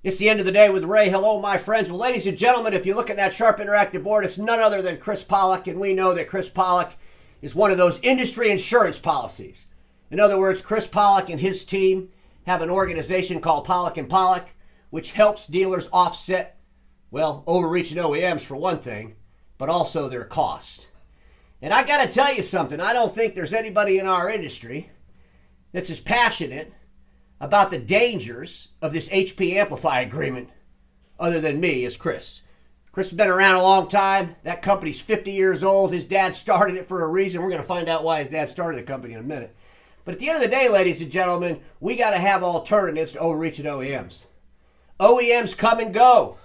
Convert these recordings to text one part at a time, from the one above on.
It's the end of the day with Ray. Hello, my friends. Well, ladies and gentlemen, if you look at that sharp interactive board, it's none other than Chris Polek, and we know that Chris Polek is one of those industry insurance policies. In other words, Chris Polek and his team have an organization called Polek and Polek, which helps dealers offset, well, overreaching OEMs for one thing, but also their cost. And I got to tell you something. I don't think there's anybody in our industry that's as passionate about the dangers of this HP Amplify agreement other than me as Chris. Chris has been around a long time. That company's 50 years old. His dad started it for a reason. We're going to find out why his dad started the company in a minute. But at the end of the day, ladies and gentlemen, we got to have alternatives to overreaching OEMs. OEMs come and go.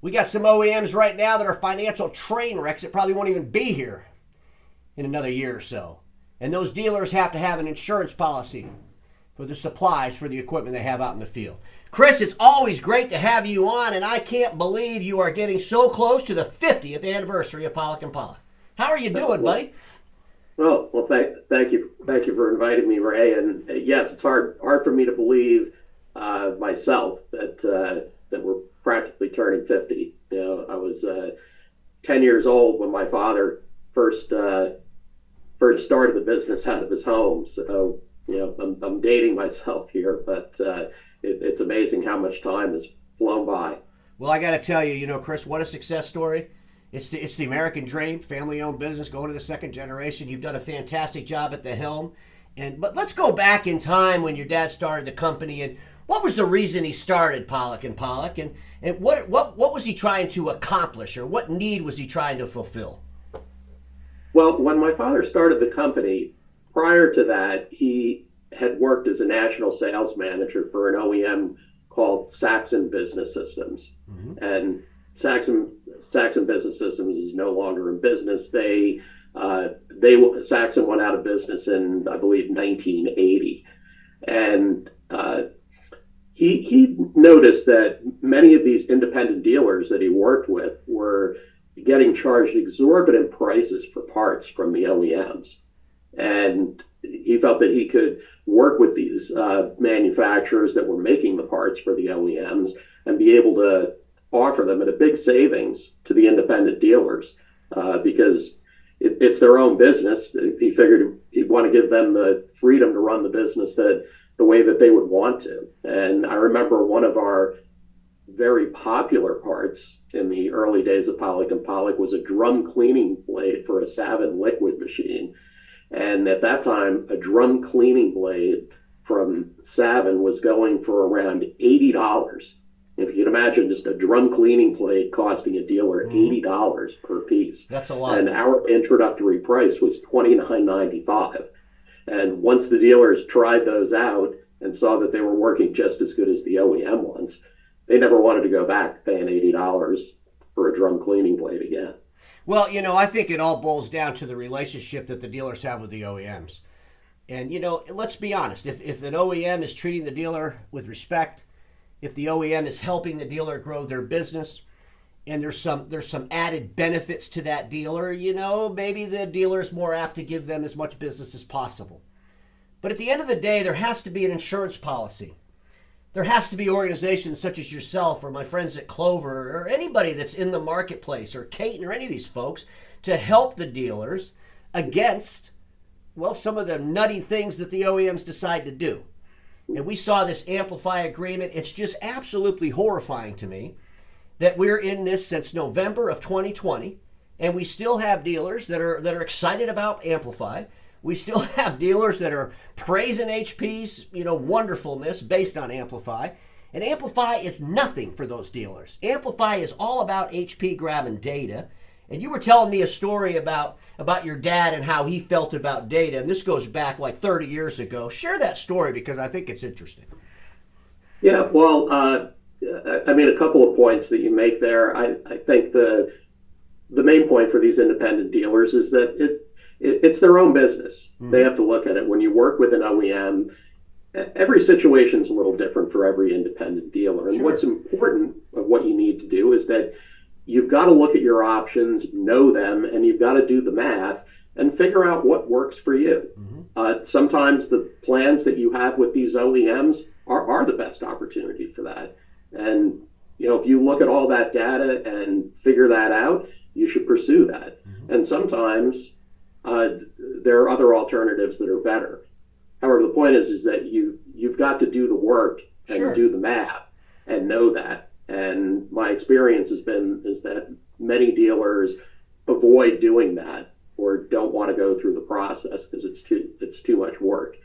We got some OEMs right now that are financial train wrecks that probably won't even be here in another year or so. And those dealers have to have an insurance policy for the supplies for the equipment they have out in the field. Chris, it's always great to have you on, and I can't believe you are getting so close to the 50th anniversary of Polek and Polek. How are you doing, buddy? Well, thank you for inviting me, Ray. And yes, it's hard for me to believe myself that we're practically turning 50. You know, I was 10 years old when my father first started the business out of his home. So, you know, I'm dating myself here, but it's amazing how much time has flown by. Well, I got to tell you, Chris, what a success story. It's the American dream, family-owned business, going to the second generation. You've done a fantastic job at the helm. But let's go back in time when your dad started the company, and what was the reason he started Polek and Polek, and what was he trying to accomplish, or what need was he trying to fulfill? Well, when my father started the company, prior to that, he had worked as a national sales manager for an OEM called Saxon Business Systems. Mm-hmm. And Saxon Business Systems is no longer in business. Saxon went out of business in, I believe, 1980. And he noticed that many of these independent dealers that he worked with were getting charged exorbitant prices for parts from the OEMs. And he felt that he could work with these manufacturers that were making the parts for the OEMs and be able to offer them at a big savings to the independent dealers because it's their own business. He figured he'd want to give them the freedom to run the business the way that they would want to. And I remember one of our very popular parts in the early days of Polek and Polek was a drum cleaning blade for a Savin liquid machine. And at that time, a drum cleaning blade from Savin was going for around $80. If you can imagine just a drum cleaning blade costing a dealer $80 per piece. That's a lot. And our introductory price was $29.95. And once the dealers tried those out and saw that they were working just as good as the OEM ones, they never wanted to go back paying $80 for a drum cleaning blade again. Well, I think it all boils down to the relationship that the dealers have with the OEMs. And, let's be honest. If an OEM is treating the dealer with respect, if the OEM is helping the dealer grow their business, and there's some added benefits to that dealer, maybe the dealer is more apt to give them as much business as possible. But at the end of the day, there has to be an insurance policy. There has to be organizations such as yourself or my friends at Clover or anybody that's in the marketplace or Caton or any of these folks to help the dealers against, well, some of the nutty things that the OEMs decide to do. And we saw this Amplify agreement. It's just absolutely horrifying to me that we're in this since November of 2020, and we still have dealers that are excited about Amplify. We still have dealers that are praising HP's, wonderfulness based on Amplify. And Amplify is nothing for those dealers. Amplify is all about HP grabbing data. And you were telling me a story about your dad and how he felt about data. And this goes back like 30 years ago. Share that story because I think it's interesting. Yeah, well, a couple of points that you make there. I think the main point for these independent dealers is that it's their own business. Mm-hmm. They have to look at it. When you work with an OEM, every situation is a little different for every independent dealer. And What's important of what you need to do is that you've got to look at your options, know them, and you've got to do the math and figure out what works for you. Mm-hmm. Sometimes the plans that you have with these OEMs are the best opportunity for that. And, if you look at all that data and figure that out, you should pursue that. Mm-hmm. And sometimes there are other alternatives that are better. However, the point is that you've got to do the work and sure. do the math and know that. And my experience is that many dealers avoid doing that or don't want to go through the process because it's too much work.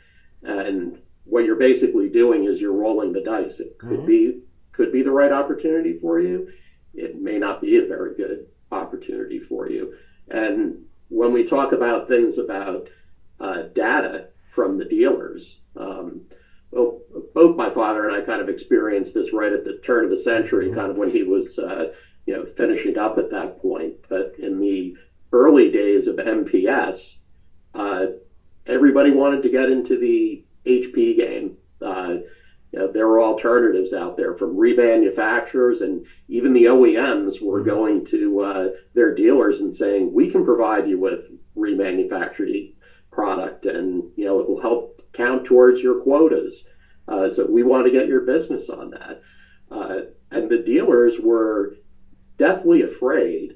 And what you're basically doing is you're rolling the dice. It could be the right opportunity for you. It may not be a very good opportunity for you. And when we talk about things about data from the dealers, well, both my father and I kind of experienced this right at the turn of the century, kind of when he was finishing up at that point. But in the early days of MPS, everybody wanted to get into the HP game. There were alternatives out there from remanufacturers, and even the OEMs were going to their dealers and saying, we can provide you with remanufactured product, and it will help count towards your quotas. So we want to get your business on that. And the dealers were deathly afraid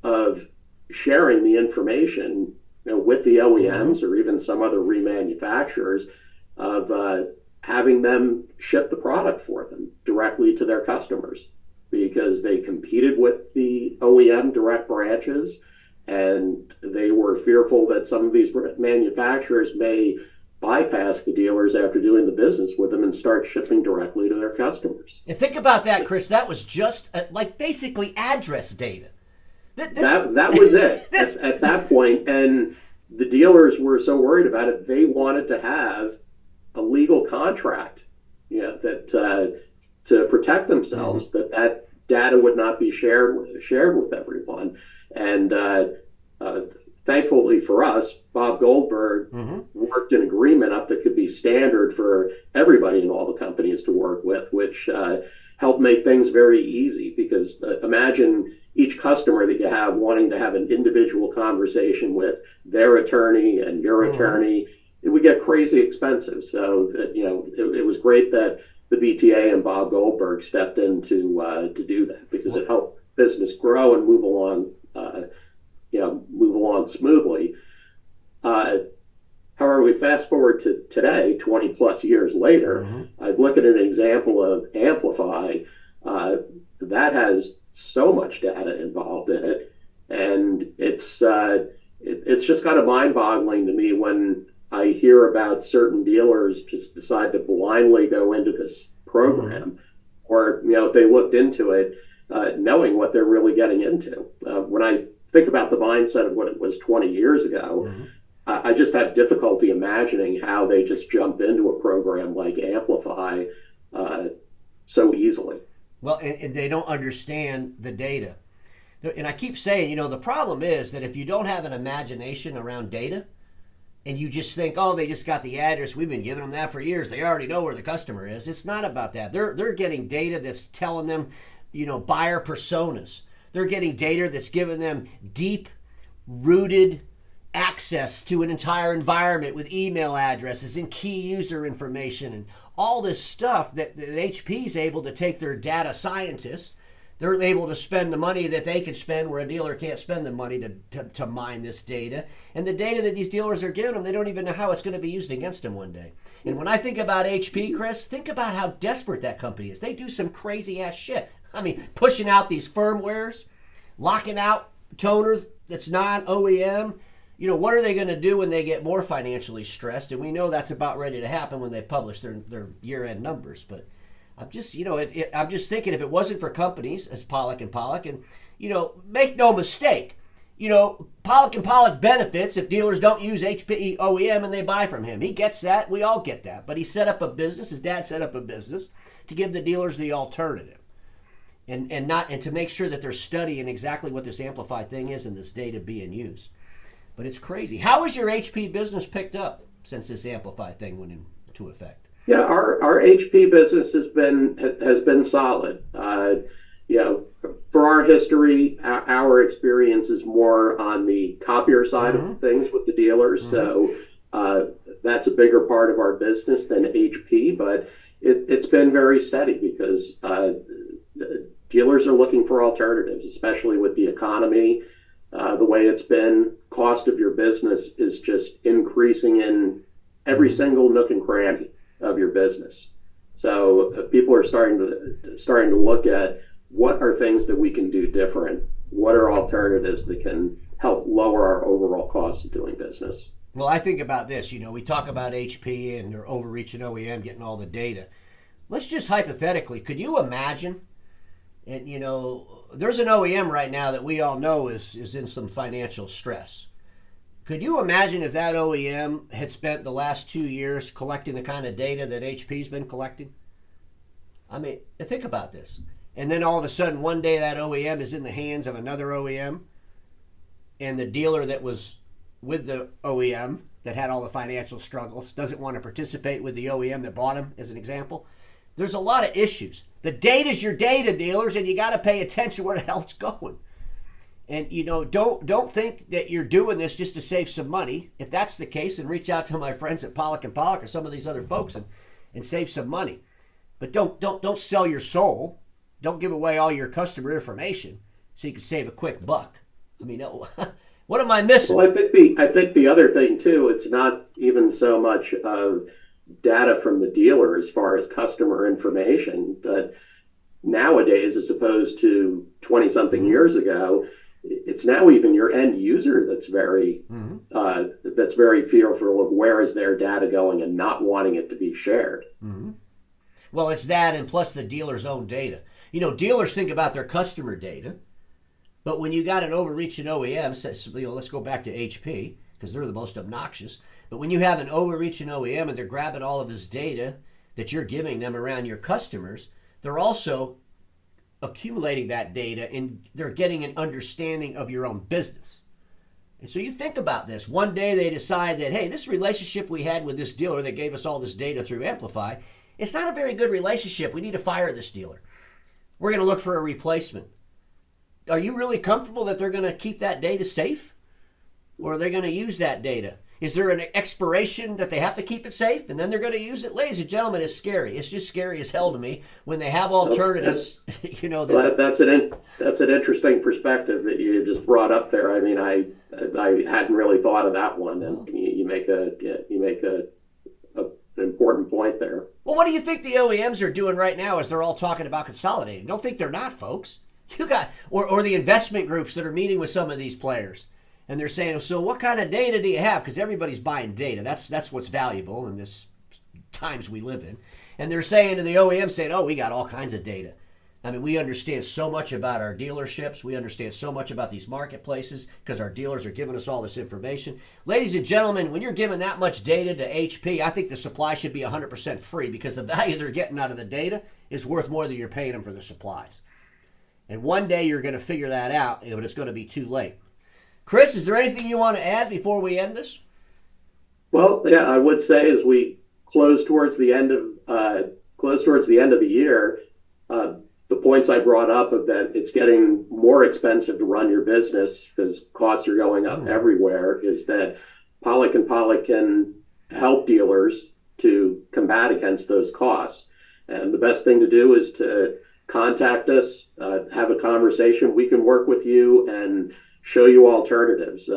of sharing the information with the OEMs or even some other remanufacturers of having them ship the product for them directly to their customers, because they competed with the OEM direct branches, and they were fearful that some of these manufacturers may bypass the dealers after doing the business with them and start shipping directly to their customers. And think about that, Chris. That was just like basically address data. That was it at that point. And the dealers were so worried about it, they wanted to have a legal contract, that to protect themselves, that data would not be shared with everyone. And thankfully for us, Bob Goldberg worked an agreement up that could be standard for everybody in all the companies to work with, which helped make things very easy. Because imagine each customer that you have wanting to have an individual conversation with their attorney and your attorney. It would get crazy expensive. So it was great that the BTA and Bob Goldberg stepped in to do that, because it helped business grow and move along smoothly. However, we fast forward to today, 20 plus years later, I look at an example of Amplify that has so much data involved in it, and it's just kind of mind-boggling to me when I hear about certain dealers just decide to blindly go into this program, or if they looked into it, knowing what they're really getting into. When I think about the mindset of what it was 20 years ago, I just have difficulty imagining how they just jump into a program like Amplify so easily. Well, and they don't understand the data. And I keep saying, the problem is that if you don't have an imagination around data, and you just think, oh, they just got the address, we've been giving them that for years, they already know where the customer is. It's not about that. They're getting data that's telling them, buyer personas. They're getting data that's giving them deep-rooted access to an entire environment with email addresses and key user information and all this stuff that HP is able to take their data scientists. They're able to spend the money that they can spend where a dealer can't spend the money to mine this data. And the data that these dealers are giving them, they don't even know how it's going to be used against them one day. And when I think about HP, Chris, think about how desperate that company is. They do some crazy ass shit. I mean, pushing out these firmwares, locking out toner that's non-OEM. What are they going to do when they get more financially stressed? And we know that's about ready to happen when they publish their year-end numbers. But I'm just, I'm just thinking, if it wasn't for companies as Polek, and make no mistake, Polek benefits if dealers don't use HP OEM and they buy from him. He gets that. We all get that. But he set up a business. His dad set up a business to give the dealers the alternative, and to make sure that they're studying exactly what this Amplify thing is and this data being used. But it's crazy. How has your HP business picked up since this Amplify thing went into effect? Yeah, our HP business has been solid. For our history, our experience is more on the copier side of things with the dealers. So that's a bigger part of our business than HP. But it's been very steady because dealers are looking for alternatives, especially with the economy. The way it's been, cost of your business is just increasing in every single nook and cranny of your business. So people are starting to look at what are things that we can do different. What are alternatives that can help lower our overall cost of doing business? Well, I think about this. We talk about HP and their overreaching OEM getting all the data. Let's just hypothetically, could you imagine? And there's an OEM right now that we all know is in some financial stress. Could you imagine if that OEM had spent the last 2 years collecting the kind of data that HP's been collecting? I mean, think about this. And then all of a sudden, one day that OEM is in the hands of another OEM, and the dealer that was with the OEM that had all the financial struggles doesn't want to participate with the OEM that bought him, as an example. There's a lot of issues. The data's your data, dealers, and you got to pay attention where the hell it's going. And don't think that you're doing this just to save some money. If that's the case, then reach out to my friends at Polek and Polek or some of these other folks and save some money. But don't sell your soul. Don't give away all your customer information so you can save a quick buck. I mean, what am I missing? Well, I think the other thing too, it's not even so much of data from the dealer as far as customer information that nowadays, as opposed to 20 something years ago, it's now even your end user that's very fearful of where is their data going and not wanting it to be shared. Mm-hmm. Well, it's that, and plus the dealer's own data. Dealers think about their customer data, but when you got an overreaching OEM, let's go back to HP because they're the most obnoxious. But when you have an overreaching OEM and they're grabbing all of this data that you're giving them around your customers, they're also accumulating that data and they're getting an understanding of your own business. And so you think about this. One day they decide that, hey, this relationship we had with this dealer that gave us all this data through Amplify, it's not a very good relationship. We need to fire this dealer. We're going to look for a replacement. Are you really comfortable that they're going to keep that data safe? Or are they going to use that data? Is there an expiration that they have to keep it safe and then they're going to use it? Ladies and gentlemen, it's scary. It's just scary as hell to me when they have alternatives. That's an interesting perspective that you just brought up there. I mean, I hadn't really thought of that one, and you make an important point there. Well, what do you think the OEMs are doing right now as they're all talking about consolidating? Don't think they're not, folks. Or the investment groups that are meeting with some of these players. And they're saying, so what kind of data do you have? Because everybody's buying data. That's what's valuable in this times we live in. And they're saying to the OEM, saying, oh, we got all kinds of data. I mean, we understand so much about our dealerships. We understand so much about these marketplaces because our dealers are giving us all this information. Ladies and gentlemen, when you're giving that much data to HP, I think the supply should be 100% free because the value they're getting out of the data is worth more than you're paying them for the supplies. And one day you're going to figure that out, but it's going to be too late. Chris, is there anything you want to add before we end this? Well, yeah, I would say as we close towards the end of the year, the points I brought up of that it's getting more expensive to run your business because costs are going up everywhere is that Polek and Polek can help dealers to combat against those costs. And the best thing to do is to contact us, have a conversation. We can work with you and show you alternatives.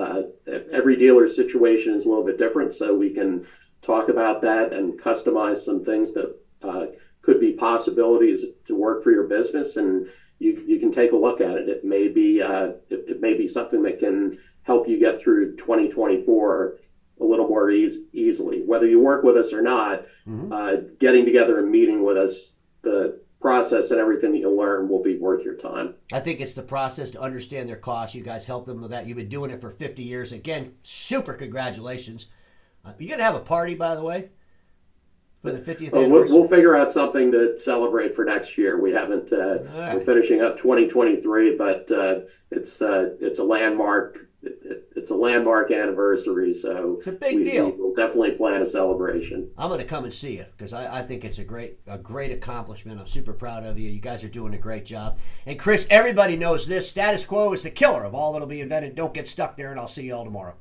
Every dealer's situation is a little bit different, so we can talk about that and customize some things that could be possibilities to work for your business, and you can take a look at it. It may be something that can help you get through 2024 a little more easily. Whether you work with us or not, getting together and meeting with us, the process and everything that you'll learn will be worth your time. I think it's the process to understand their costs. You guys help them with that. You've been doing it for 50 years. Again, super congratulations. You going to have a party, by the way, for the 50th anniversary? We'll figure out something to celebrate for next year. We haven't. Right. We're finishing up 2023, but it's a landmark. It's a landmark anniversary, so it's a big deal. We'll definitely plan a celebration. I'm going to come and see you because I think it's a great accomplishment. I'm super proud of you. You guys are doing a great job. And Chris, everybody knows this. Status quo is the killer of all that'll be invented. Don't get stuck there, and I'll see you all tomorrow.